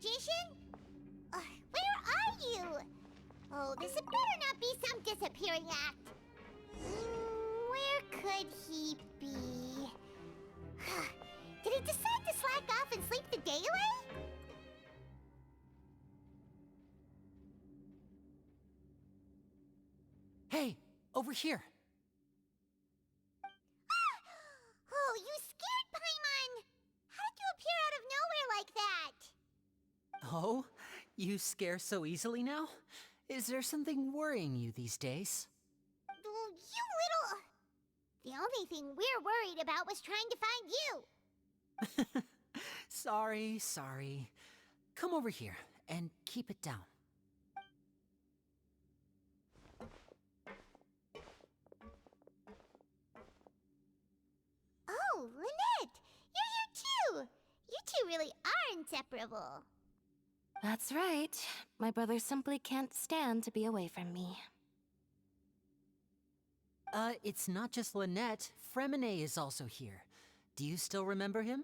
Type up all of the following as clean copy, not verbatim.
magician? Where are you? Oh, this had better not be some disappearing act. Where could he be? Did he decide to slack off and sleep the day away? Hey, over here. Oh, you scared Paimon! How did you appear out of nowhere like that? Oh, you scare so easily now? Is there something worrying you these days? You little... The only thing we're worried about was trying to find you. Sorry. Come over here and keep it down. Oh, Lynette! You're here too! You two really are inseparable. That's right. My brother simply can't stand to be away from me. It's not just Lynette. Fremine is also here. Do you still remember him?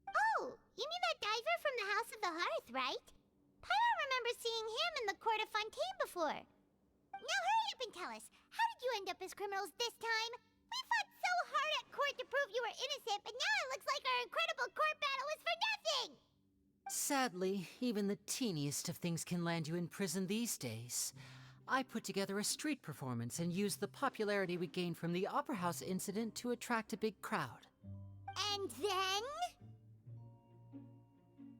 Oh, you mean that diver from the House of the Hearth, right? Paimon remembers seeing him in the Court of Fontaine before. Now hurry up and tell us, how did you end up as criminals this time? We fought so hard at court to prove you were innocent, but now it looks like our incredible court battle was for nothing! Sadly, even the teeniest of things can land you in prison these days. I put together a street performance and used the popularity we gained from the Opera House incident to attract a big crowd. And then?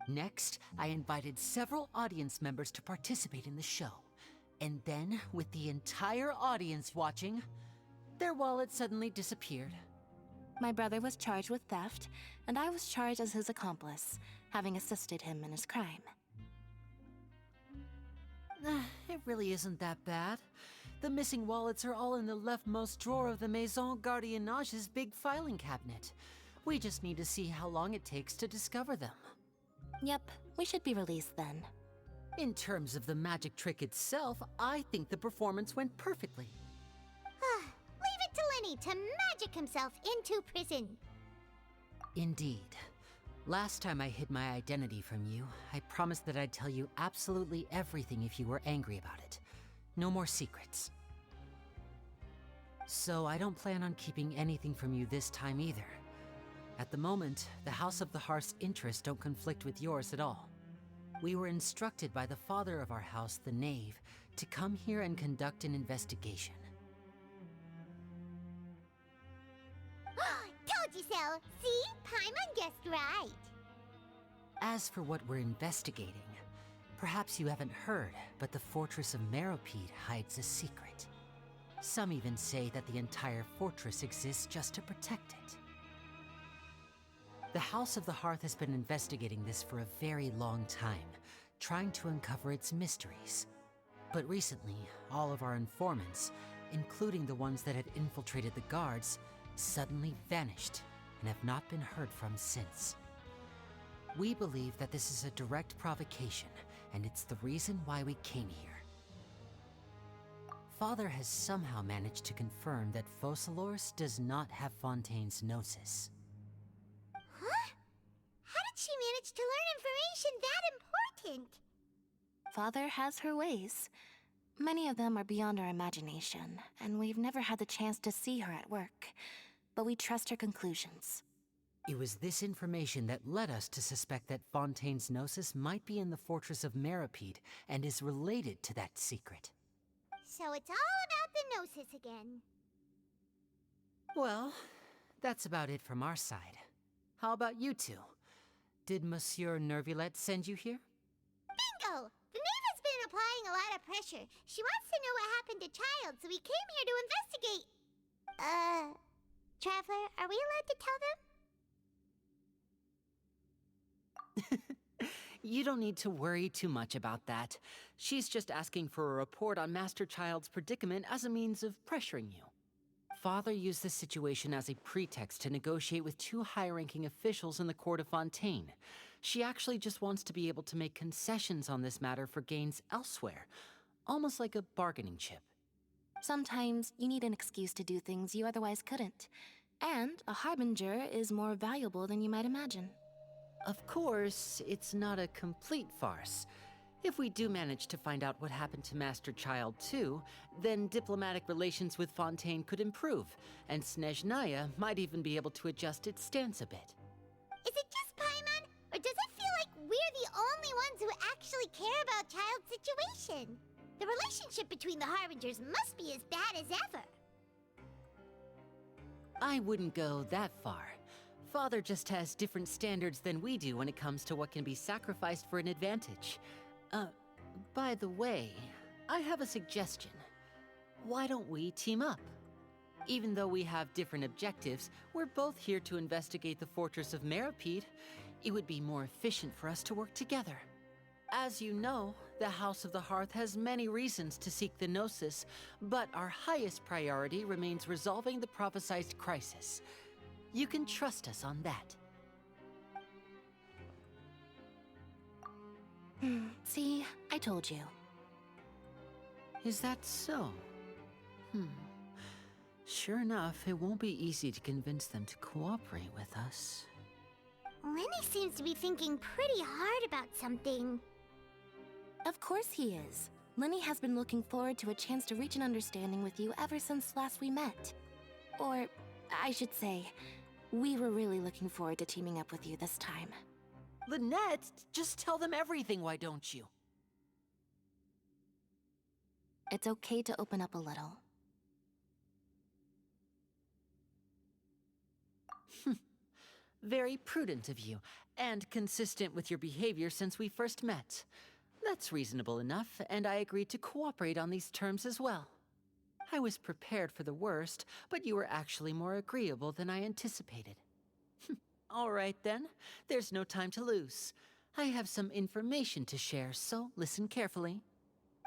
Next, I invited several audience members to participate in the show. And then, with the entire audience watching, their wallet suddenly disappeared. My brother was charged with theft, and I was charged as his accomplice, having assisted him in his crime. It really isn't that bad. The missing wallets are all in the leftmost drawer of the Maison Gardiennage's big filing cabinet. We just need to see how long it takes to discover them. Yep, we should be released then. In terms of the magic trick itself, I think the performance went perfectly. Leave it to Lenny to magic himself into prison. Indeed. Last time I hid my identity from you, I promised that I'd tell you absolutely everything if you were angry about it. No more secrets. So I don't plan on keeping anything from you this time either. At the moment, the House of the Hearth's interests don't conflict with yours at all. We were instructed by the father of our house, the Knave, to come here and conduct an investigation. Told you so! See? Paimon guessed right. As for what we're investigating, perhaps you haven't heard, but the fortress of Meropide hides a secret. Some even say that the entire fortress exists just to protect it. The House of the Hearth has been investigating this for a very long time, trying to uncover its mysteries. But recently, all of our informants, including the ones that had infiltrated the guards, suddenly vanished and have not been heard from since. We believe that this is a direct provocation, and it's the reason why we came here. Father has somehow managed to confirm that Focalors does not have Fontaine's Gnosis. Huh? How did she manage to learn information that important? Father has her ways. Many of them are beyond our imagination, and we've never had the chance to see her at work. But we trust her conclusions. It was this information that led us to suspect that Fontaine's Gnosis might be in the fortress of Meropide and is related to that secret. So it's all about the Gnosis again. Well, that's about it from our side. How about you two? Did Monsieur Nervulette send you here? Bingo! The Knave has been applying a lot of pressure. She wants to know what happened to Child, so we came here to investigate. Traveler, are we allowed to tell them? You don't need to worry too much about that. She's just asking for a report on Master Child's predicament as a means of pressuring you. Father used this situation as a pretext to negotiate with two high-ranking officials in the court of Fontaine. She actually just wants to be able to make concessions on this matter for gains elsewhere, almost like a bargaining chip. Sometimes you need an excuse to do things you otherwise couldn't. And a harbinger is more valuable than you might imagine. Of course, it's not a complete farce. If we do manage to find out what happened to Master Child 2, then diplomatic relations with Fontaine could improve, and Snezhnaya might even be able to adjust its stance a bit. Is it just Paimon, or does it feel like we're the only ones who actually care about Child's situation? The relationship between the Harbingers must be as bad as ever. I wouldn't go that far. Father just has different standards than we do when it comes to what can be sacrificed for an advantage. By the way, I have a suggestion. Why don't we team up? Even though we have different objectives, we're both here to investigate the fortress of Meropide. It would be more efficient for us to work together. As you know, the House of the Hearth has many reasons to seek the Gnosis, but our highest priority remains resolving the prophesized crisis. You can trust us on that. See, I told you. Is that so? Sure enough, it won't be easy to convince them to cooperate with us. Lenny seems to be thinking pretty hard about something. Of course he is. Lenny has been looking forward to a chance to reach an understanding with you ever since last we met. Or, I should say, we were really looking forward to teaming up with you this time. Lynette, just tell them everything, why don't you? It's okay to open up a little. Very prudent of you, and consistent with your behavior since we first met. That's reasonable enough, and I agreed to cooperate on these terms as well. I was prepared for the worst, but you were actually more agreeable than I anticipated. All right then, there's no time to lose. I have some information to share, so listen carefully.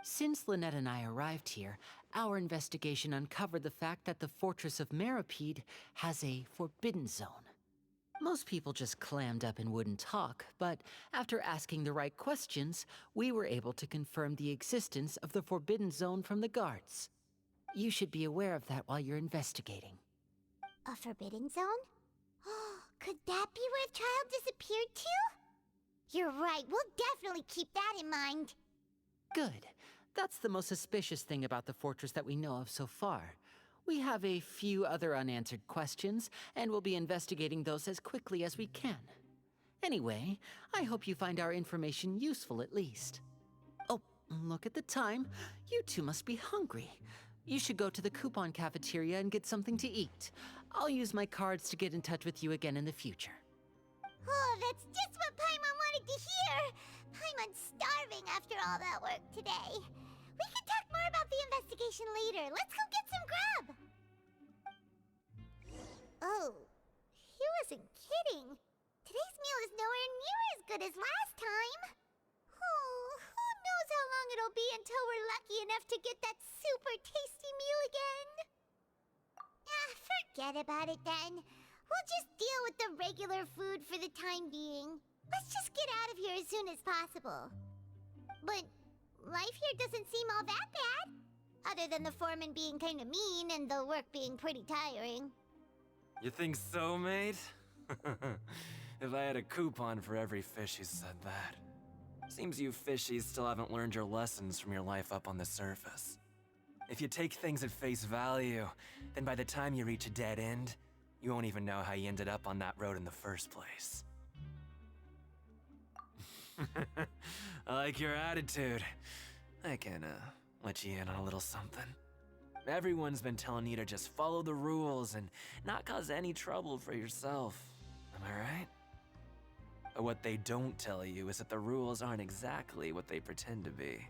Since Lynette and I arrived here, our investigation uncovered the fact that the Fortress of Meropide has a forbidden zone. Most people just clammed up and wouldn't talk, but after asking the right questions, we were able to confirm the existence of the forbidden zone from the guards. You should be aware of that while you're investigating. A forbidden zone? Could that be where Child disappeared to? You're right, we'll definitely keep that in mind. Good. That's the most suspicious thing about the fortress that we know of so far. We have a few other unanswered questions, and we'll be investigating those as quickly as we can. Anyway, I hope you find our information useful at least. Oh, look at the time. You two must be hungry. You should go to the coupon cafeteria and get something to eat. I'll use my cards to get in touch with you again in the future. Oh, that's just what Paimon wanted to hear! Paimon's starving after all that work today. We can talk more about the investigation later. Let's go get some grub! Oh, he wasn't kidding. Today's meal is nowhere near as good as last time. Oh, who knows how long it'll be until we're lucky enough to get that super tasty meal again? Forget about it then. We'll just deal with the regular food for the time being. Let's just get out of here as soon as possible. But life here doesn't seem all that bad. Other than the foreman being kind of mean and the work being pretty tiring. You think so, mate? If I had a coupon for every fish who said that. Seems you fishies still haven't learned your lessons from your life up on the surface. If you take things at face value, then by the time you reach a dead end, you won't even know how you ended up on that road in the first place. I like your attitude. I can, let you in on a little something. Everyone's been telling you to just follow the rules and not cause any trouble for yourself. Am I right? But what they don't tell you is that the rules aren't exactly what they pretend to be.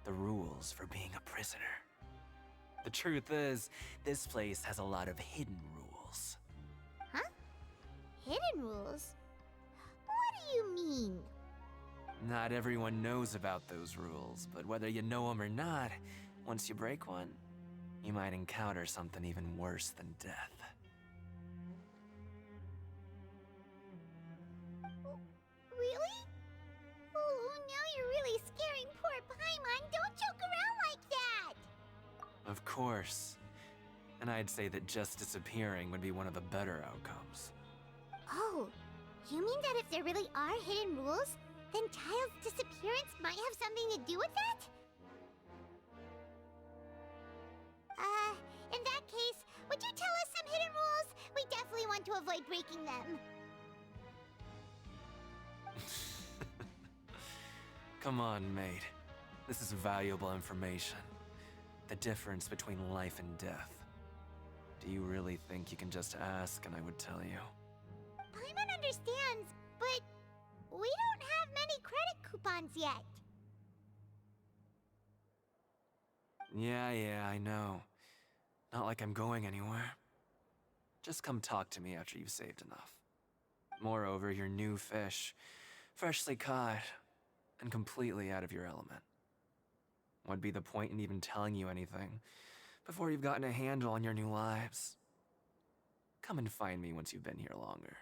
The rules for being a prisoner. The truth is, this place has a lot of hidden rules. Huh? Hidden rules? What do you mean? Not everyone knows about those rules, but whether you know them or not, once you break one, you might encounter something even worse than death. Really? Oh, now you're really scaring poor Paimon. Don't joke around like that! Of course. And I'd say that just disappearing would be one of the better outcomes. Oh, you mean that if there really are hidden rules, then Child's disappearance might have something to do with that? In that case, would you tell us some hidden rules? We definitely want to avoid breaking them. Come on, mate. This is valuable information. The difference between life and death. Do you really think you can just ask and I would tell you? Paimon understands, but we don't have many credit coupons yet. Yeah, I know. Not like I'm going anywhere. Just come talk to me after you've saved enough. Moreover, you're new fish, freshly caught, and completely out of your element. What'd be the point in even telling you anything before you've gotten a handle on your new lives? Come and find me once you've been here longer.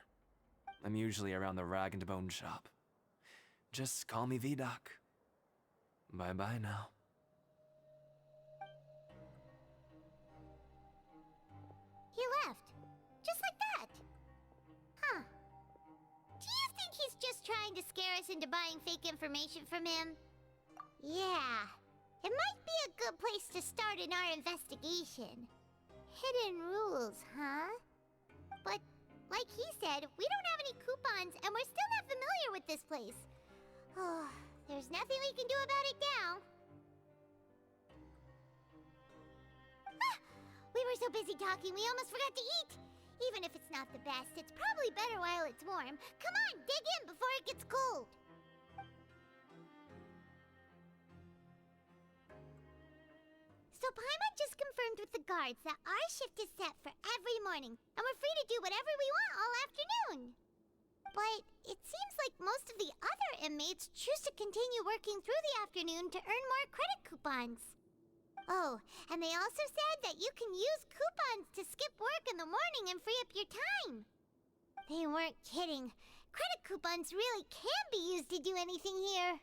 I'm usually around the Rag and Bone shop. Just call me V-Doc. Bye-bye now. He left. Just like that. Huh. Do you think he's just trying to scare us into buying fake information from him? Yeah. It might be a good place to start in our investigation. Hidden rules, huh? But, like he said, we don't have any coupons and we're still not familiar with this place. Oh, there's nothing we can do about it now. Ah! We were so busy talking, we almost forgot to eat. Even if it's not the best, it's probably better while it's warm. Come on, dig in before it gets cold. So Paimon just confirmed with the guards that our shift is set for every morning, and we're free to do whatever we want all afternoon. But it seems like most of the other inmates choose to continue working through the afternoon to earn more credit coupons. Oh, and they also said that you can use coupons to skip work in the morning and free up your time. They weren't kidding. Credit coupons really can be used to do anything here.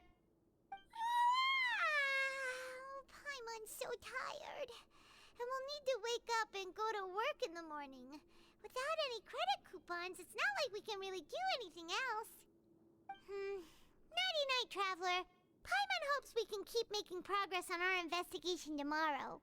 Paimon's so tired. And we'll need to wake up and go to work in the morning. Without any credit coupons, it's not like we can really do anything else. Nighty-night, Traveler. Paimon hopes we can keep making progress on our investigation tomorrow.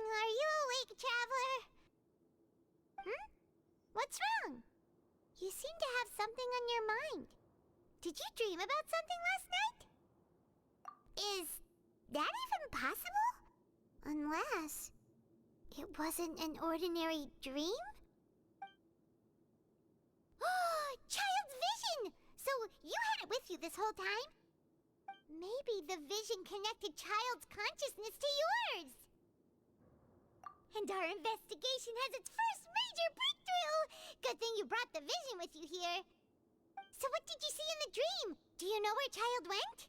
Are you awake, Traveler? What's wrong? You seem to have something on your mind. Did you dream about something last night? Is that even possible? Unless it wasn't an ordinary dream? Child's vision! So you had it with you this whole time? Maybe the vision connected Child's consciousness to yours. And our investigation has its first major breakthrough! Good thing you brought the vision with you here. So what did you see in the dream? Do you know where Child went?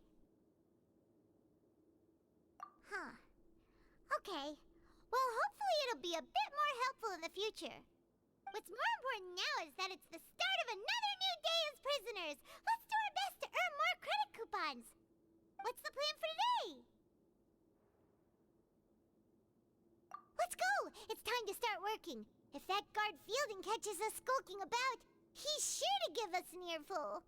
Huh. Okay. Well, hopefully it'll be a bit more helpful in the future. What's more important now is that it's the start of another new day as prisoners. Let's do our best to earn more credit coupons. What's the plan for today? working. If that guard Fielding catches us skulking about, he's sure to give us an earful.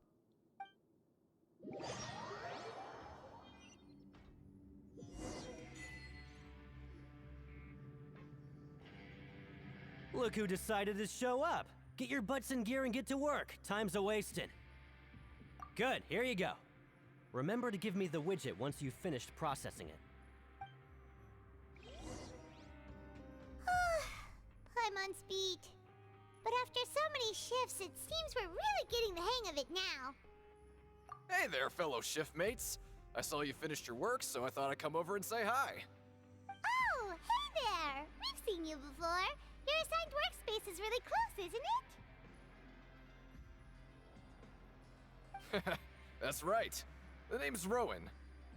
Look who decided to show up. Get your butts in gear and get to work. Time's a-wasting. Good, here you go. Remember to give me the widget once you've finished processing it. Paimon's beat. But after so many shifts, it seems we're really getting the hang of it now. Hey there, fellow shift mates. I saw you finished your work, so I thought I'd come over and say hi. Oh, hey there! We've seen you before. Your assigned workspace is really close, isn't it? That's right. The name's Rowan.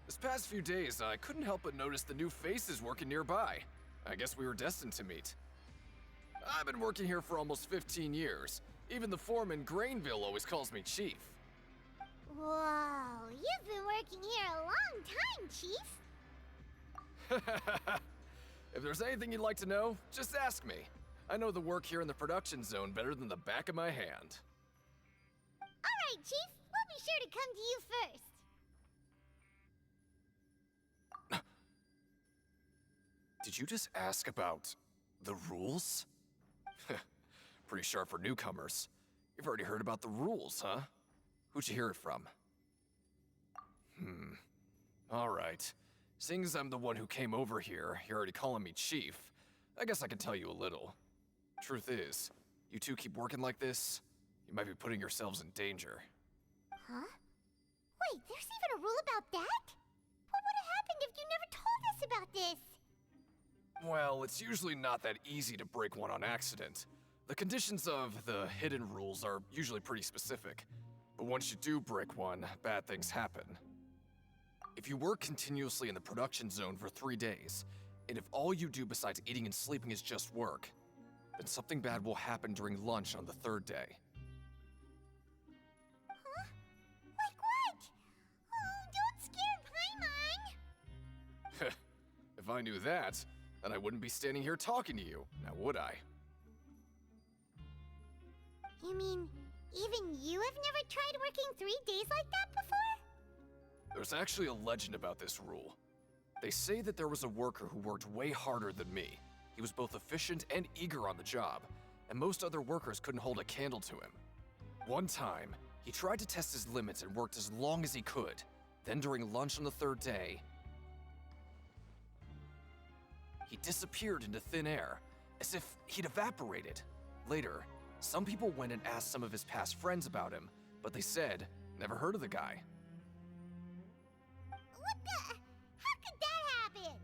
This past few days, I couldn't help but notice the new faces working nearby. I guess we were destined to meet. I've been working here for almost 15 years. Even the foreman, Grainville, always calls me Chief. Whoa, you've been working here a long time, Chief. If there's anything you'd like to know, just ask me. I know the work here in the production zone better than the back of my hand. All right, Chief. We'll be sure to come to you first. Did you just ask about the rules? Pretty sharp for newcomers. You've already heard about the rules, huh? Who'd you hear it from? All right. Seeing as I'm the one who came over here, you're already calling me Chief. I guess I can tell you a little. Truth is, you two keep working like this, you might be putting yourselves in danger. Huh? Wait, there's even a rule about that? What would have happened if you never told us about this? Well, it's usually not that easy to break one on accident. The conditions of the hidden rules are usually pretty specific. But once you do break one, bad things happen. If you work continuously in the production zone for 3 days, and if all you do besides eating and sleeping is just work, then something bad will happen during lunch on the 3rd day. Huh? Like what? Oh, don't scare Paimon! If I knew that, then I wouldn't be standing here talking to you, now would I? You mean, even you have never tried working 3 days like that before? There's actually a legend about this rule. They say that there was a worker who worked way harder than me. He was both efficient and eager on the job, and most other workers couldn't hold a candle to him. One time, he tried to test his limits and worked as long as he could. Then during lunch on the 3rd day, he disappeared into thin air, as if he'd evaporated. Later, some people went and asked some of his past friends about him, but they said, never heard of the guy. What the? How could that happen?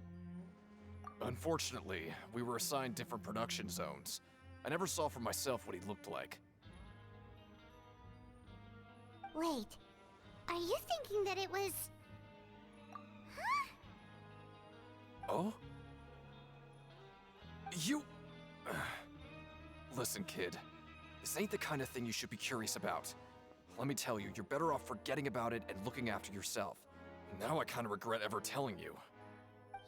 Unfortunately, we were assigned different production zones. I never saw for myself what he looked like. Wait, are you thinking that it was... Huh? Oh? You... Listen, kid. This ain't the kind of thing you should be curious about. Let me tell you, you're better off forgetting about it and looking after yourself. Now I kind of regret ever telling you.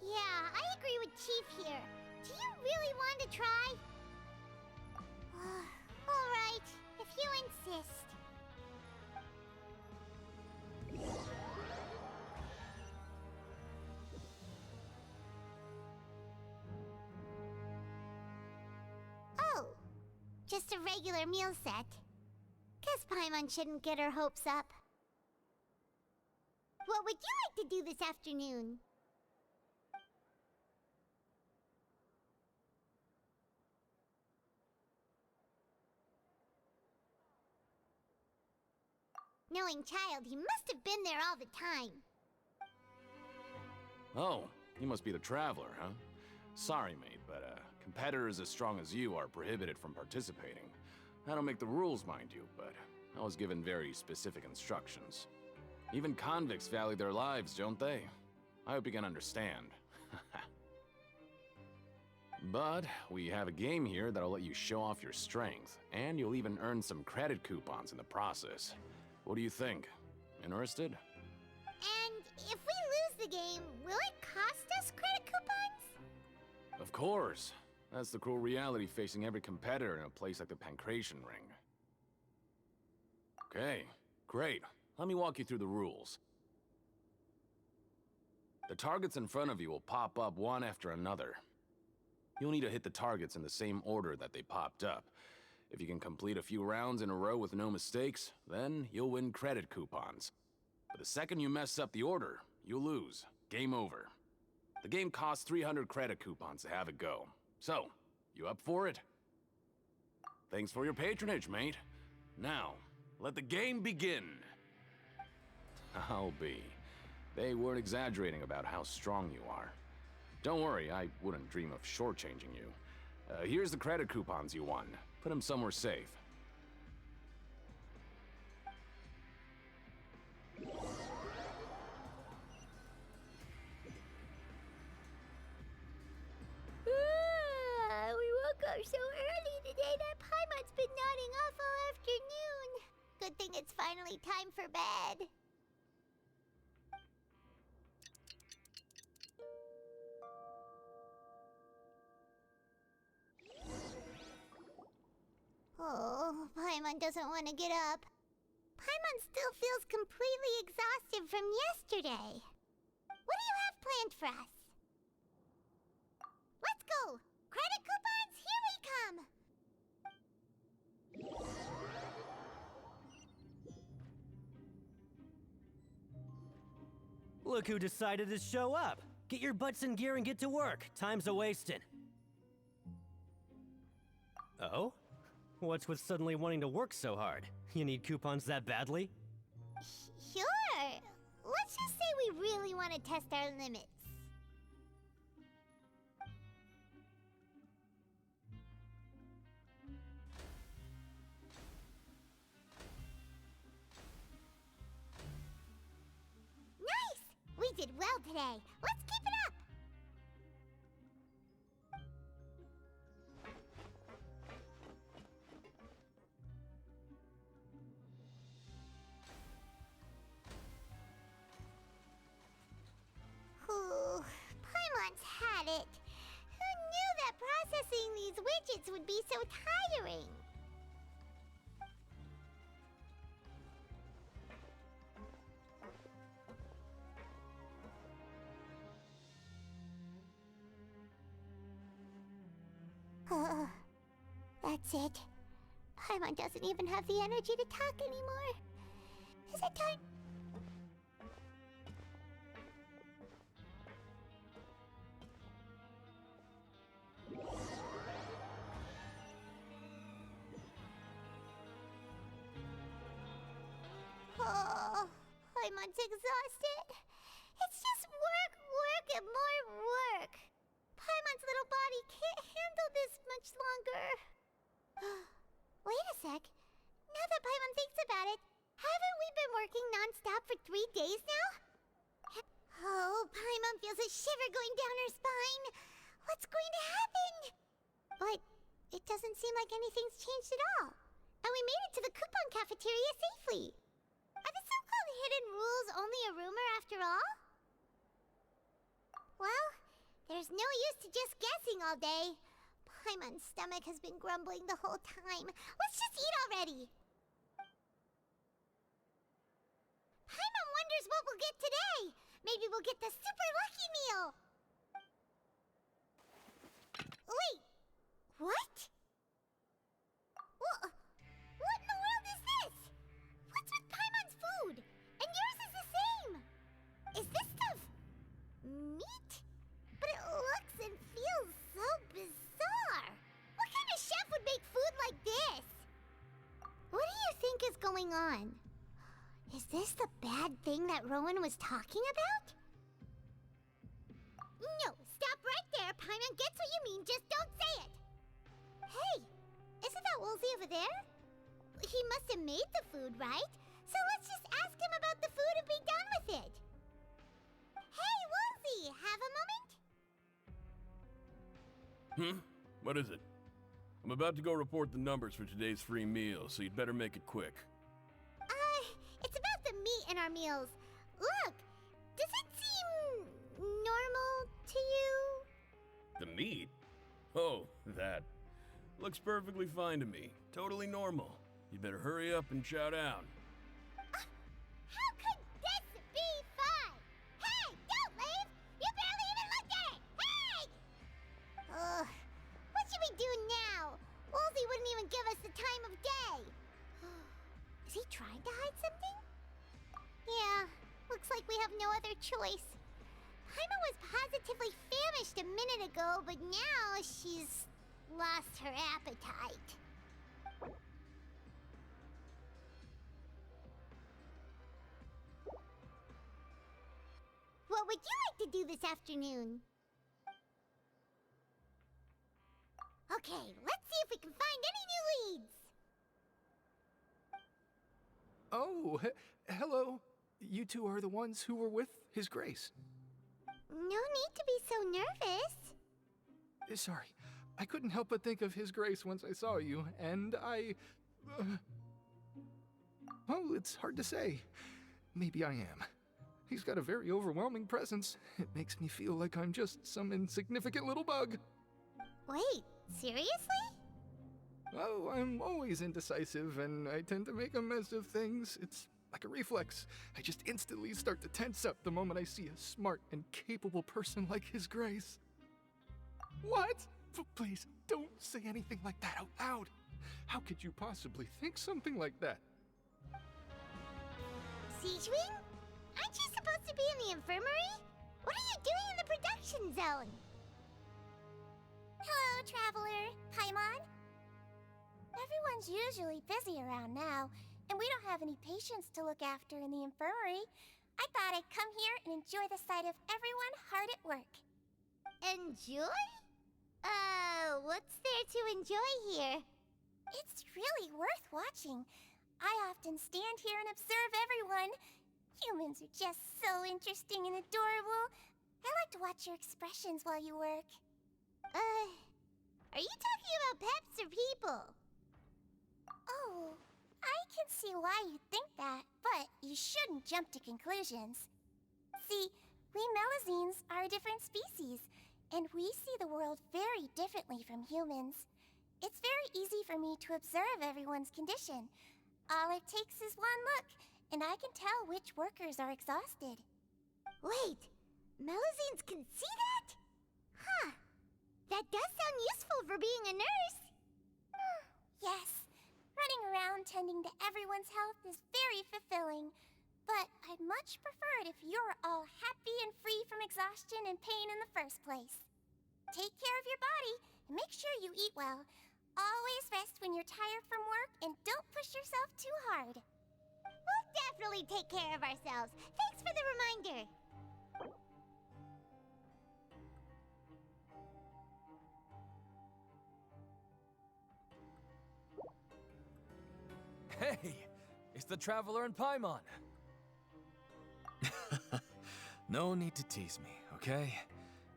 Yeah, I agree with Chief here. Do you really want to try? All right, if you insist. Oh, just a regular meal set. Guess Paimon shouldn't get her hopes up. What would you like to do this afternoon? Knowing Child, he must have been there all the time. Oh, you must be the Traveler, huh? Sorry, mate, but competitors as strong as you are prohibited from participating. I don't make the rules, mind you, but I was given very specific instructions. Even convicts value their lives, don't they? I hope you can understand. But we have a game here that'll let you show off your strength, and you'll even earn some credit coupons in the process. What do you think? Interested? And if we lose the game, will it cost us credit coupons? Of course. That's the cruel reality facing every competitor in a place like the Pancration Ring. Okay, great. Let me walk you through the rules. The targets in front of you will pop up one after another. You'll need to hit the targets in the same order that they popped up. If you can complete a few rounds in a row with no mistakes, then you'll win credit coupons. But the second you mess up the order, you'll lose. Game over. The game costs 300 credit coupons to have it go. So, you up for it? Thanks for your patronage, mate. Now, let the game begin. I'll be. They weren't exaggerating about how strong you are. Don't worry, I wouldn't dream of shortchanging you. Here's the credit coupons you won. Put them somewhere safe. We woke up so early today that Paimon's been nodding off all afternoon. Good thing it's finally time for bed. Oh, Paimon doesn't want to get up. Paimon still feels completely exhausted from yesterday. What do you have planned for us? Let's go! Credit coupons, here we come! Look who decided to show up. Get your butts in gear and get to work. Time's a-wasting. Oh? What's with suddenly wanting to work so hard? You need coupons that badly? Sure. Let's just say we really want to test our limits. Nice! We did well today. Let's keep it up! Ooh, Paimon's had it. Who knew that processing these widgets would be so tiring? That's it. Paimon doesn't even have the energy to talk anymore. Is it time? Oh, Paimon's exhausted. It's just work, work, and more work. Paimon's little body can't handle this much longer. Wait a sec. Now that Paimon thinks about it, haven't we been working non-stop for 3 days now? Oh, Paimon feels a shiver going down her spine. What's going to happen? But it doesn't seem like anything's changed at all. And we made it to the coupon cafeteria safely. Are the so-called hidden rules only a rumor after all? Well, there's no use to just guessing all day. Paimon's stomach has been grumbling the whole time. Let's just eat already. Paimon wonders what we'll get today. Maybe we'll get the super lucky meal. Wait, what? What in the world is this? What's with Paimon's food? And yours is the same. Is this stuff meat? But it looks and feels so bizarre. What kind of chef would make food like this? What do you think is going on? Is this the bad thing that Rowan was talking about? No, stop right there. Paimon gets what you mean, just don't say it. Hey, isn't that Woolsey over there? He must have made the food, right? So let's just ask him about the food and be done with it. Hey, Woolsey, have a moment? What is it? I'm about to go report the numbers for today's free meal, so you'd better make it quick. It's about the meat in our meals. Look, does it seem normal to you? The meat? Oh, that. Looks perfectly fine to me. Totally normal. You better hurry up and chow down. How could this be fun? Hey, don't leave! You barely even looked at it! Hey! Ugh, what should we do now? Wolsey wouldn't even give us the time of day. Is he trying to hide something? Yeah, looks like we have no other choice. Paima was positively famished a minute ago, but now she's lost her appetite. What would you like to do this afternoon? Okay, let's see if we can find any new leads. Oh, hello. You two are the ones who were with His Grace. No need to be so nervous. Sorry, I couldn't help but think of His Grace once I saw you, and I... Oh, it's hard to say. Maybe I am. He's got a very overwhelming presence. It makes me feel like I'm just some insignificant little bug. Wait, seriously? Oh, I'm always indecisive, and I tend to make a mess of things. It's like a reflex. I just instantly start to tense up the moment I see a smart and capable person like His Grace. What? Please, don't say anything like that out loud. How could you possibly think something like that? Siegewing? Aren't you supposed to be in the infirmary? What are you doing in the production zone? Hello, Traveler. Paimon? Everyone's usually busy around now, and we don't have any patients to look after in the infirmary. I thought I'd come here and enjoy the sight of everyone hard at work. Enjoy? What's there to enjoy here? It's really worth watching. I often stand here and observe everyone. Humans are just so interesting and adorable. I like to watch your expressions while you work. Are you talking about pets or people? Oh, I can see why you think that, but you shouldn't jump to conclusions. See, we Melazines are a different species, and we see the world very differently from humans. It's very easy for me to observe everyone's condition. All it takes is one look, and I can tell which workers are exhausted. Wait, Melazines can see that? Huh. That does sound useful for being a nurse. Yes. Running around tending to everyone's health is very fulfilling. But I'd much prefer it if you're all happy and free from exhaustion and pain in the first place. Take care of your body and make sure you eat well. Always rest when you're tired from work and don't push yourself too hard. We'll definitely take care of ourselves. Thanks for the reminder. Hey, it's the Traveler and Paimon. No need to tease me, okay?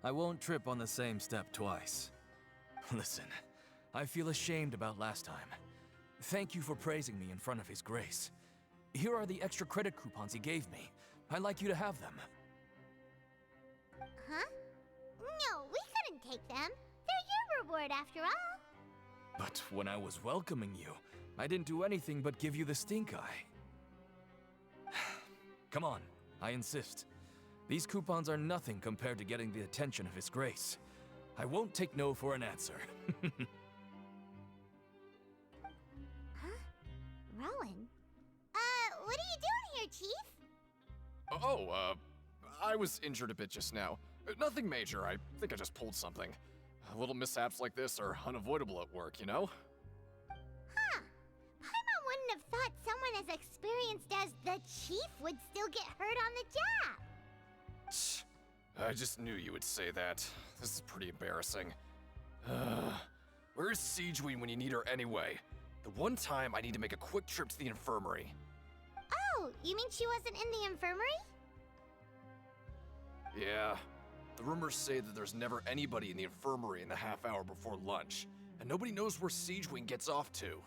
I won't trip on the same step twice. Listen, I feel ashamed about last time. Thank you for praising me in front of His Grace. Here are the extra credit coupons he gave me. I'd like you to have them. Huh? No, we couldn't take them. They're your reward after all. But when I was welcoming you, I didn't do anything but give you the stink eye. Come on, I insist. These coupons are nothing compared to getting the attention of His Grace. I won't take no for an answer. Huh? Rowan? What are you doing here, Chief? Oh, I was injured a bit just now. Nothing major, I think I just pulled something. Little mishaps like this are unavoidable at work, you know? Huh. Paimon wouldn't have thought someone as experienced as the Chief would still get hurt on the job. I just knew you would say that. This is pretty embarrassing. Where's Siegeween when you need her anyway? The one time I need to make a quick trip to the infirmary. Oh, you mean she wasn't in the infirmary? Yeah. The rumors say that there's never anybody in the infirmary in the half hour before lunch, and nobody knows where Siegeween gets off to.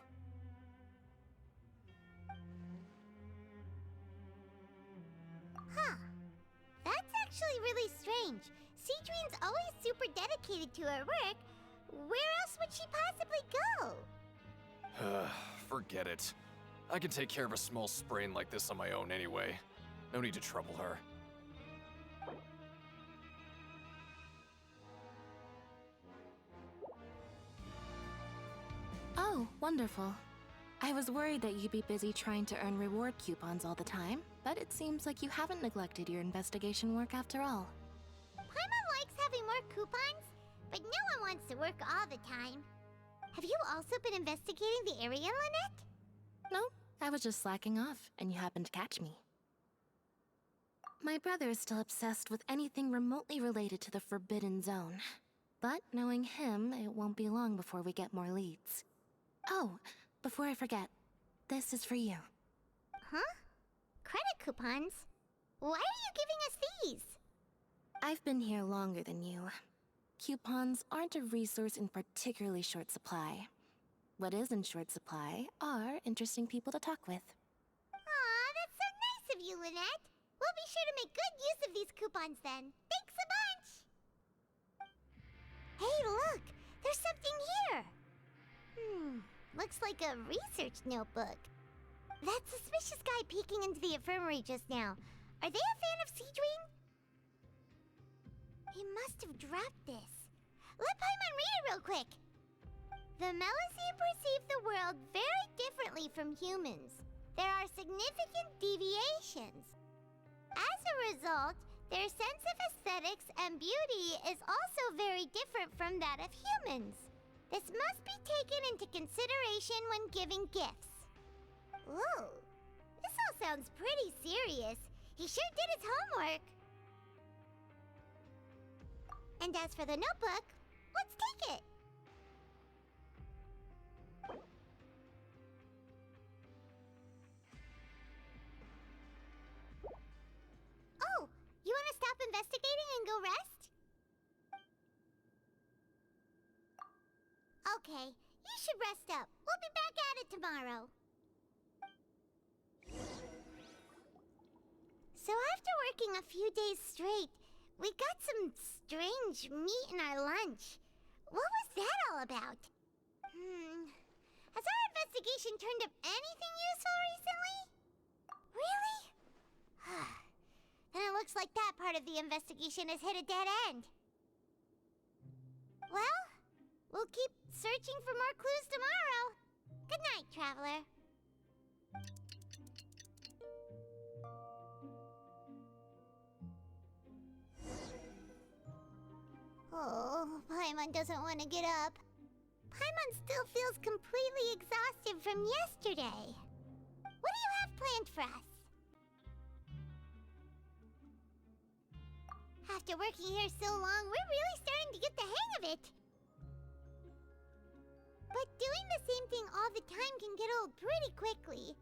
Huh. That's actually really strange. Siegeween's always super dedicated to her work, Where else would she possibly go? Forget it. I can take care of a small sprain like this on my own anyway. No need to trouble her. Oh, wonderful. I was worried that you'd be busy trying to earn reward coupons all the time, but it seems like you haven't neglected your investigation work after all. Paimon likes having more coupons, but no one wants to work all the time. Have you also been investigating the area, Lynette? No, I was just slacking off, and you happened to catch me. My brother is still obsessed with anything remotely related to the Forbidden Zone. But knowing him, it won't be long before we get more leads. Oh, before I forget, this is for you. Huh? Credit coupons? Why are you giving us these? I've been here longer than you. Coupons aren't a resource in particularly short supply. What is in short supply are interesting people to talk with. Aw, that's so nice of you, Lynette. We'll be sure to make good use of these coupons then. Thanks a bunch! Hey, look! There's something here! Looks like a research notebook. That suspicious guy peeking into the infirmary just now. Are they a fan of Seedream? He must have dropped this. Let Paimon read it real quick. The Melusine perceive the world very differently from humans. There are significant deviations. As a result, their sense of aesthetics and beauty is also very different from that of humans. This must be taken into consideration when giving gifts. Ooh, this all sounds pretty serious. He sure did his homework. And as for the notebook, let's take it. Oh, you want to stop investigating and go rest? Okay, you should rest up. We'll be back at it tomorrow. So after working a few days straight, we got some strange meat in our lunch. What was that all about? Has our investigation turned up anything useful recently? Really? Then it looks like that part of the investigation has hit a dead end. Well, we'll keep searching for more clues tomorrow. Good night, Traveler. Oh, Paimon doesn't want to get up. Paimon still feels completely exhausted from yesterday. What do you have planned for us? After working here so long, we're really starting to get the hang of it. But doing the same thing all the time can get old pretty quickly.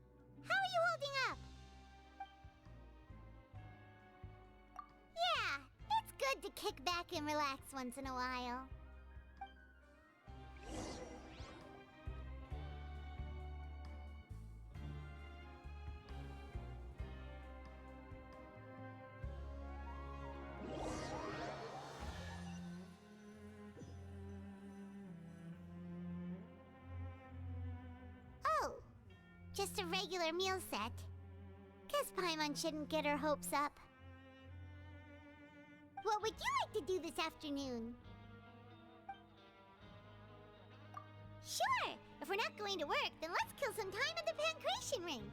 How are you holding up? Yeah, it's good to kick back and relax once in a while. Oh, just a regular meal set. Guess Paimon shouldn't get her hopes up. What would you like to do this afternoon? Sure! If we're not going to work, then let's kill some time at the Pancration Ring.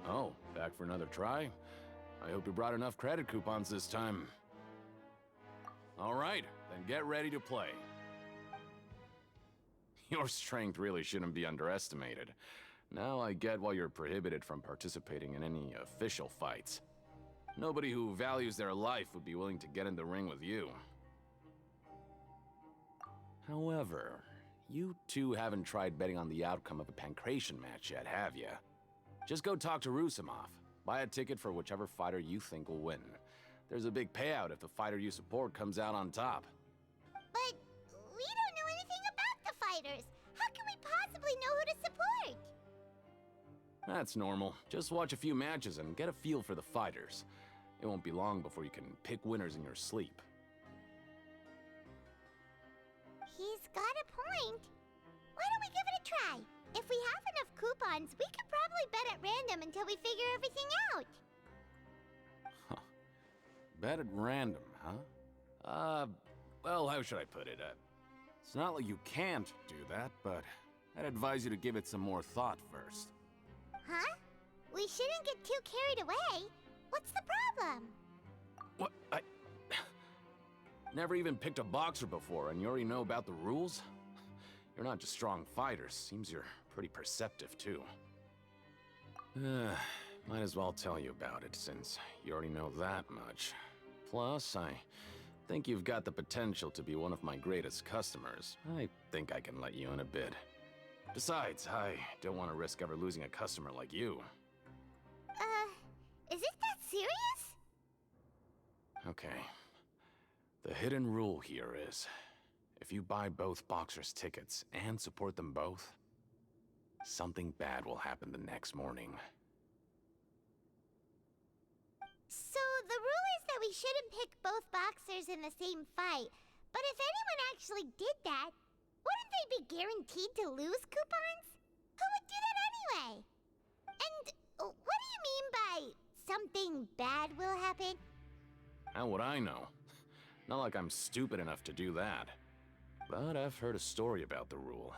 Oh, back for another try? I hope you brought enough credit coupons this time. All right, then get ready to play. Your strength really shouldn't be underestimated. Now I get why you're prohibited from participating in any official fights. Nobody who values their life would be willing to get in the ring with you. However, you two haven't tried betting on the outcome of a Pancration match yet, have you? Just go talk to Rusimov. Buy a ticket for whichever fighter you think will win. There's a big payout if the fighter you support comes out on top. But we don't know anything about the fighters. How can we possibly know who to support? That's normal. Just watch a few matches and get a feel for the fighters. It won't be long before you can pick winners in your sleep. He's got a point. Why don't we give it a try? If we have enough coupons, we could probably bet at random until we figure everything out. Bet at random, huh? Well, how should I put it? It's not like you can't do that, but I'd advise you to give it some more thought first. Huh? We shouldn't get too carried away. What's the problem? What? I never even picked a boxer before, and you already know about the rules? You're not just strong fighters. Seems you're pretty perceptive, too. Might as well tell you about it, since you already know that much. Plus, I think you've got the potential to be one of my greatest customers. I think I can let you in a bit. Besides, I don't want to risk ever losing a customer like you. Is it that serious? Okay. The hidden rule here is, if you buy both boxers' tickets and support them both, something bad will happen the next morning. So the rule is that we shouldn't pick both boxers in the same fight. But if anyone actually did that, wouldn't they be guaranteed to lose coupons? Who would do that anyway? And what do you mean by something bad will happen? How would I know? Not like I'm stupid enough to do that. But I've heard a story about the rule.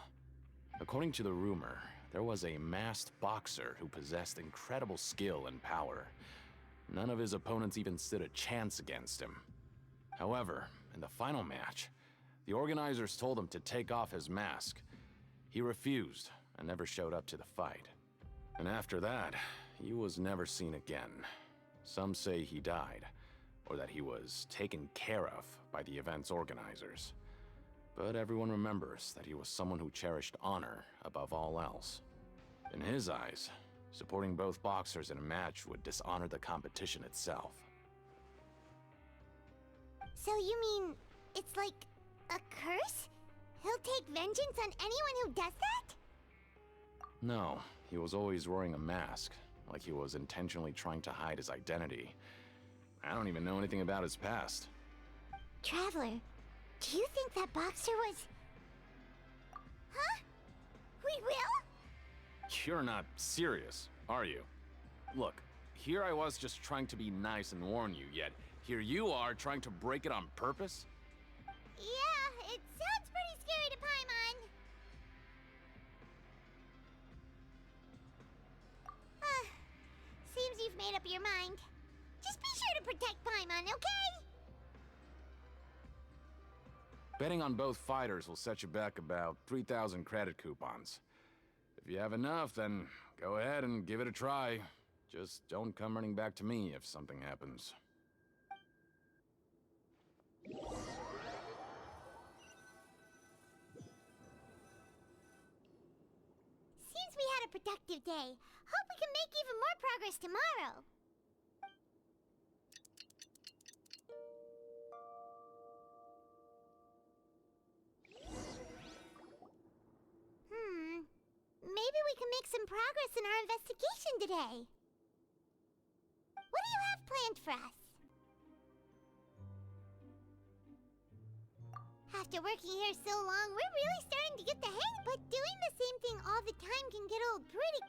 According to the rumor, there was a masked boxer who possessed incredible skill and power. None of his opponents even stood a chance against him. However, in the final match, the organizers told him to take off his mask. He refused and never showed up to the fight. And after that, he was never seen again. Some say he died, or that he was taken care of by the event's organizers. But everyone remembers that he was someone who cherished honor above all else. In his eyes, supporting both boxers in a match would dishonor the competition itself. So you mean it's like a curse? He'll take vengeance on anyone who does that? No, he was always wearing a mask, like he was intentionally trying to hide his identity. I don't even know anything about his past. Traveler, do you think that boxer was... Huh? We will? You're not serious, are you? Look, here I was just trying to be nice and warn you, yet here you are trying to break it on purpose? Yeah, it sounds pretty scary to Paimon. Seems you've made up your mind. Just be sure to protect Paimon, okay? Betting on both fighters will set you back about 3,000 credit coupons. If you have enough, then go ahead and give it a try. Just don't come running back to me if something happens. Seems we had a productive day. Hope we can make even more progress tomorrow. Maybe we can make some progress in our investigation today. What do you have planned for us? After working here so long, we're really starting to get the hang, but doing the same thing all the time can get old pretty...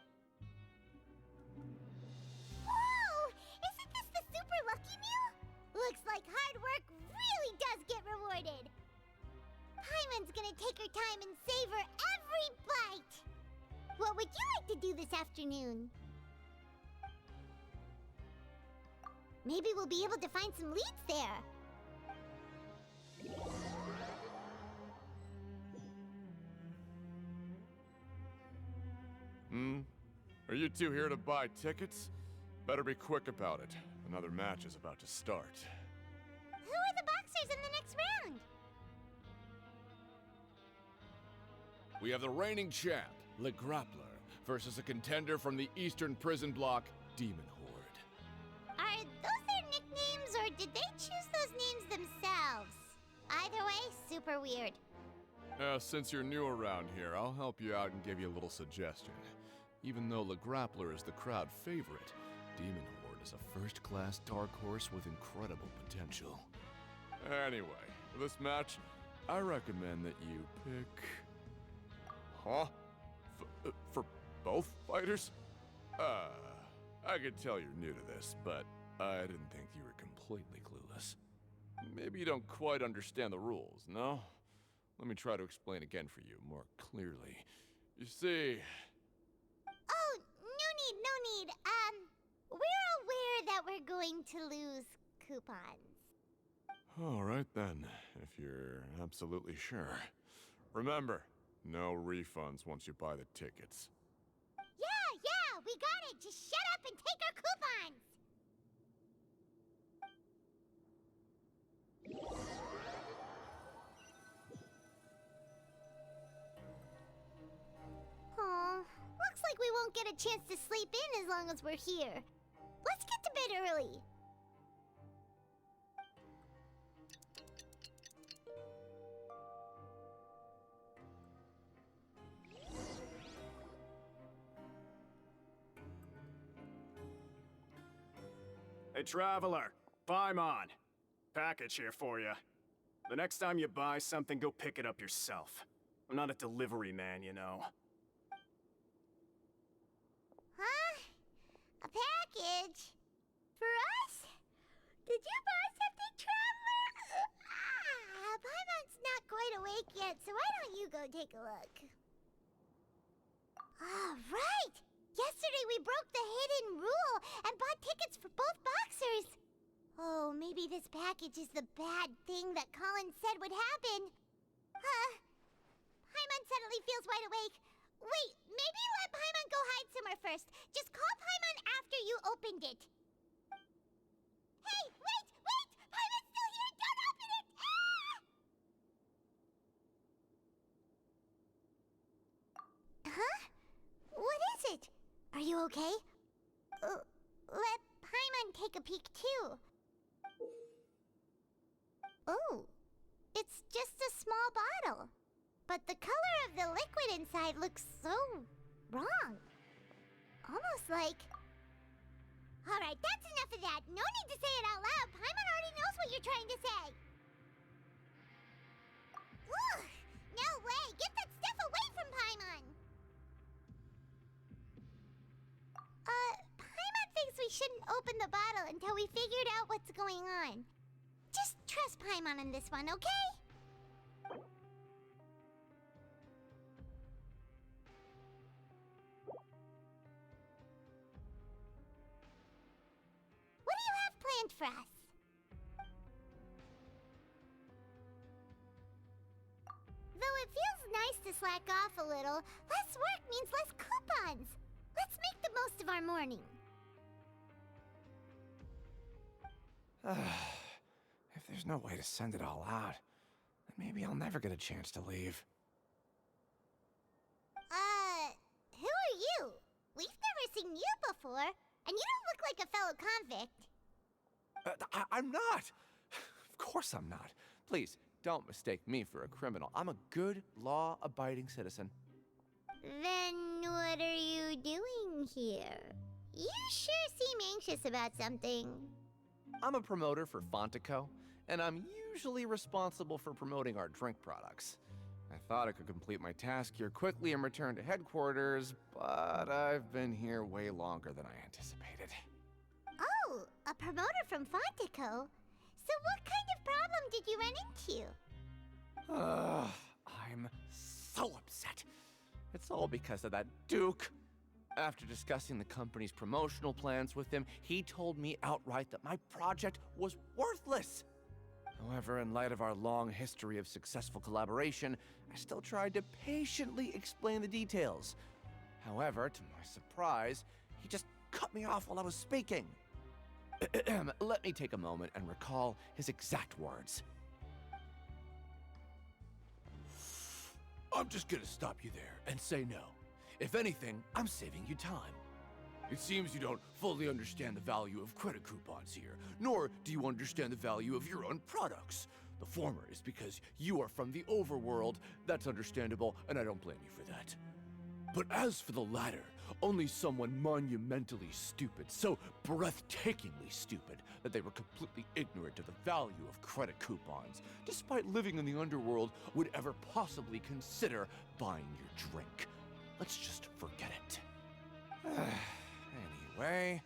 Whoa! Isn't this the super lucky meal? Looks like hard work really does get rewarded. Paimon's gonna take her time and savor every bite. What would you like to do this afternoon? Maybe we'll be able to find some leads there. Are you two here to buy tickets? Better be quick about it. Another match is about to start. Who are the boxers in the next round? We have the reigning champ, Le Grappler, versus a contender from the Eastern Prison Block, Demon Horde. Are those their nicknames, or did they choose those names themselves? Either way, super weird. Since you're new around here, I'll help you out and give you a little suggestion. Even though Le Grappler is the crowd favorite, Demon Horde is a first-class dark horse with incredible potential. Anyway, for this match, I recommend that you pick... Huh? For both fighters? I could tell you're new to this, but I didn't think you were completely clueless. Maybe you don't quite understand the rules, no? Let me try to explain again for you more clearly. You see... Oh, no need. We're aware that we're going to lose coupons. All right then, if you're absolutely sure. Remember, no refunds once you buy the tickets. Yeah, we got it. Just shut up and take our coupons. Oh, looks like we won't get a chance to sleep in as long as we're here. Let's get to bed early. Hey, Traveler. Paimon. Package here for you. The next time you buy something, go pick it up yourself. I'm not a delivery man, you know. Huh? A package? For us? Did you buy something, Traveler? Paimon's not quite awake yet, so why don't you go take a look? Right! Yesterday we broke the hidden rule and bought tickets for both boxers. Oh, maybe this package is the bad thing that Colin said would happen. Paimon suddenly feels wide awake. Wait, maybe let Paimon go hide somewhere first. Just call Paimon after you opened it. Hey, wait! Paimon's still here! Don't open it! Huh? What is it? Are you okay? Let Paimon take a peek too. Oh, it's just a small bottle. But the color of the liquid inside looks so wrong. Almost like... Alright, that's enough of that. No need to say it out loud. Paimon already knows what you're trying to say. Ugh! No way! Get that stuff away from Paimon! Paimon thinks we shouldn't open the bottle until we figured out what's going on. Just trust Paimon on this one, okay? What do you have planned for us? Though it feels nice to slack off a little, less work means less coupons. Let's make the most of our morning. If there's no way to send it all out, then maybe I'll never get a chance to leave. Who are you? We've never seen you before, and you don't look like a fellow convict. I'm not! Of course I'm not. Please, don't mistake me for a criminal. I'm a good, law-abiding citizen. Then what are you doing here? You sure seem anxious about something. I'm a promoter for Fontico, and I'm usually responsible for promoting our drink products. I thought I could complete my task here quickly and return to headquarters, but I've been here way longer than I anticipated. Oh, a promoter from Fontico? So what kind of problem did you run into? I'm so upset. It's all because of that Duke. After discussing the company's promotional plans with him, he told me outright that my project was worthless. However, in light of our long history of successful collaboration, I still tried to patiently explain the details. However, to my surprise, he just cut me off while I was speaking. Let me take a moment and recall his exact words. I'm just gonna stop you there and say no. If anything, I'm saving you time. It seems you don't fully understand the value of credit coupons here, nor do you understand the value of your own products. The former is because you are from the overworld. That's understandable, and I don't blame you for that. But as for the latter, Only someone monumentally stupid, so breathtakingly stupid that they were completely ignorant of the value of credit coupons, despite living in the underworld, would ever possibly consider buying your drink. Let's just forget it. Anyway,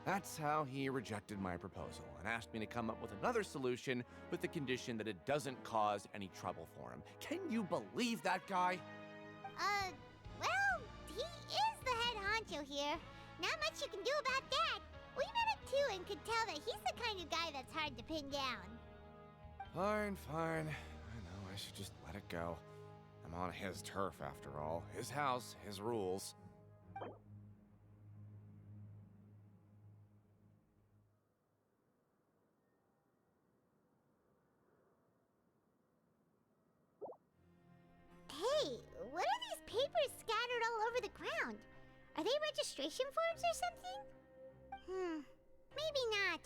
that's how he rejected my proposal and asked me to come up with another solution with the condition that it doesn't cause any trouble for him. Can you believe that guy? Well, he is the head honcho here. Not much you can do about that. We met him too and could tell that he's the kind of guy that's hard to pin down. Fine. I know, I should just let it go. I'm on his turf after all. His house, his rules. Hey, what are these papers scattered all over the ground? Are they registration forms or something? Maybe not.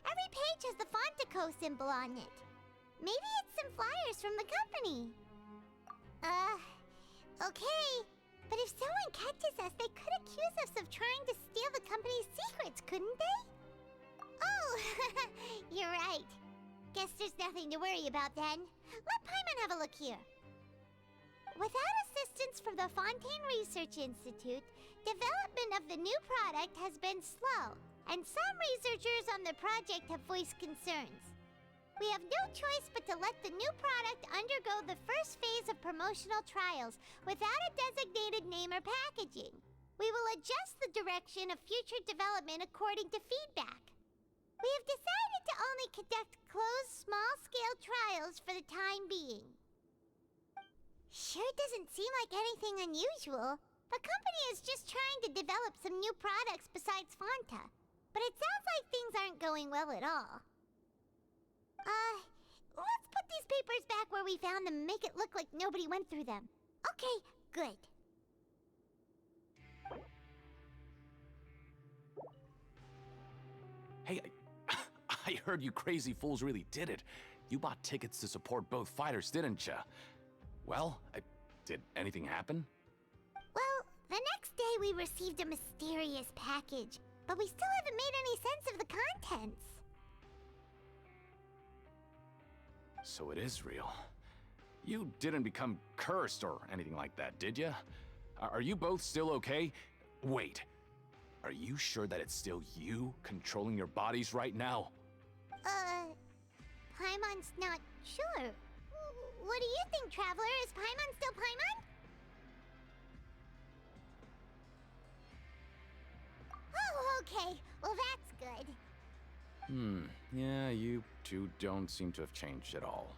Every page has the Fontico symbol on it. Maybe it's some flyers from the company. Okay. But if someone catches us, they could accuse us of trying to steal the company's secrets, couldn't they? Oh, you're right. Guess there's nothing to worry about then. Let Paimon have a look here. Without assistance from the Fontaine Research Institute, development of the new product has been slow, and some researchers on the project have voiced concerns. We have no choice but to let the new product undergo the first phase of promotional trials without a designated name or packaging. We will adjust the direction of future development according to feedback. We have decided to only conduct closed, small-scale trials for the time being. Sure doesn't seem like anything unusual. The company is just trying to develop some new products besides Fanta. But it sounds like things aren't going well at all. Let's put these papers back where we found them and make it look like nobody went through them. Okay, good. Hey, I heard you crazy fools really did it. You bought tickets to support both fighters, didn't ya? Well, did anything happen? Well, the next day we received a mysterious package, but we still haven't made any sense of the contents. So it is real. You didn't become cursed or anything like that, did ya? Are you both still okay? Wait, are you sure that it's still you controlling your bodies right now? Paimon's not sure. What do you think, Traveler? Is Paimon still Paimon? Oh, okay. Well, that's good. Yeah, you two don't seem to have changed at all.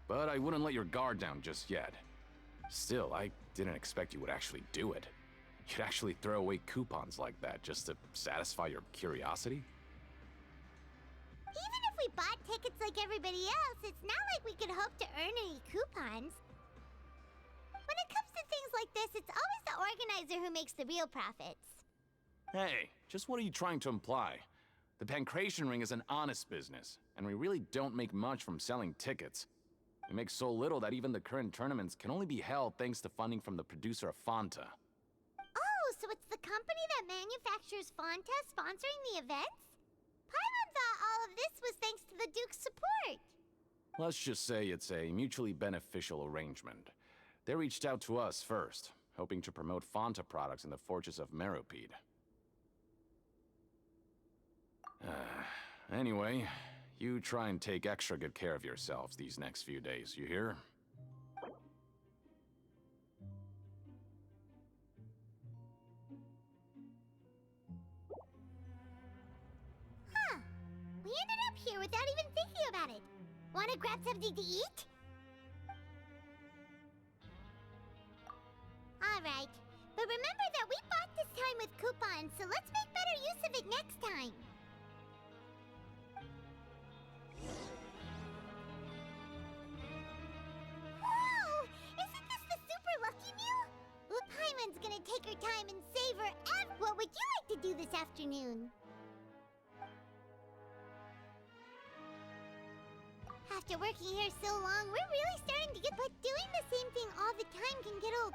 But I wouldn't let your guard down just yet. Still, I didn't expect you would actually do it. You'd actually throw away coupons like that just to satisfy your curiosity? Even if we bought tickets like everybody else, it's not like we could hope to earn any coupons. When it comes to things like this, it's always the organizer who makes the real profits. Hey, just what are you trying to imply? The Pancration Ring is an honest business, and we really don't make much from selling tickets. We make so little that even the current tournaments can only be held thanks to funding from the producer of Fanta. Oh, so it's the company that manufactures Fanta sponsoring the events? Paimon thought all of this was thanks to the Duke's support. Let's just say it's a mutually beneficial arrangement. They reached out to us first, hoping to promote Fanta products in the Fortress of Meropide. Anyway, you try and take extra good care of yourselves these next few days, you hear? Huh. We ended up here without even thinking about it. Wanna grab something to eat? Alright. But remember that we bought this time with coupons, so let's make better use of it next time. Whoa! Isn't this the super lucky meal? Well, Paimon's gonna take her time and savor what would you like to do this afternoon? After working here so long, we're really starting to get... But doing the same thing all the time can get old.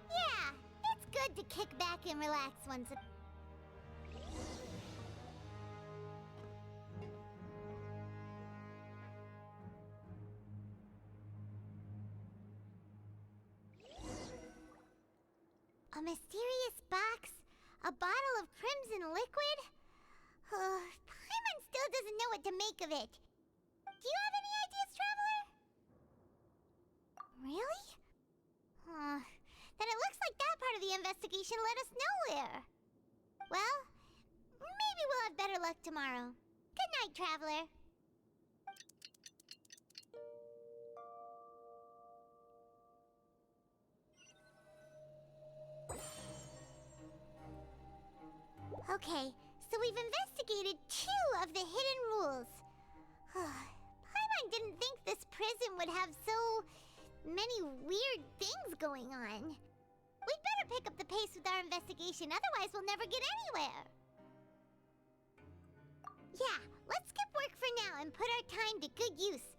Yeah, it's good to kick back and relax once a... A mysterious box? A bottle of crimson liquid? Paimon still doesn't know what to make of it. Do you have any ideas, Traveler? Really? Then it looks like that part of the investigation led us nowhere. Well, maybe we'll have better luck tomorrow. Good night, Traveler. Okay, so we've investigated 2 of the hidden rules. Paimon didn't think this prison would have so many weird things going on. We'd better pick up the pace with our investigation, otherwise we'll never get anywhere. Yeah, let's skip work for now and put our time to good use.